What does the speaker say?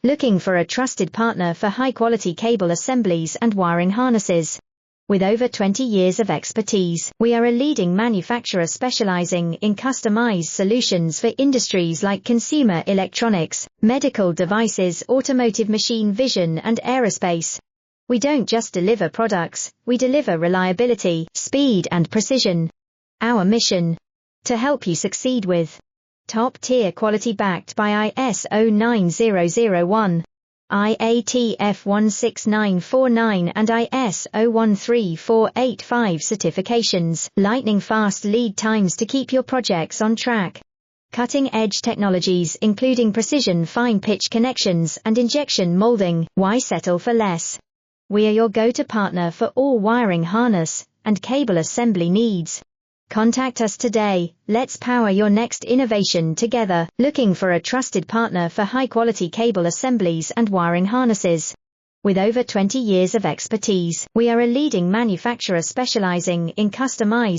Looking for a trusted partner for high-quality cable assemblies and wiring harnesses? With over 20 years of expertise, we are a leading manufacturer specializing in customized solutions for industries like consumer electronics, medical devices, automotive, machine vision, and aerospace. We don't just deliver products, we deliver reliability, speed, and precision. Our mission: to help you succeed with top-tier quality backed by ISO 9001. IATF 16949 and ISO 13485 certifications, lightning-fast lead times to keep your projects on track. Cutting-edge technologies including precision fine-pitch connections and injection molding. Why settle for less? We are your go-to partner for all wiring harness and cable assembly needs. Contact us today. Let's power your next innovation together. Looking for a trusted partner for high-quality cable assemblies and wiring harnesses? With over 20 years of expertise, we are a leading manufacturer specializing in customized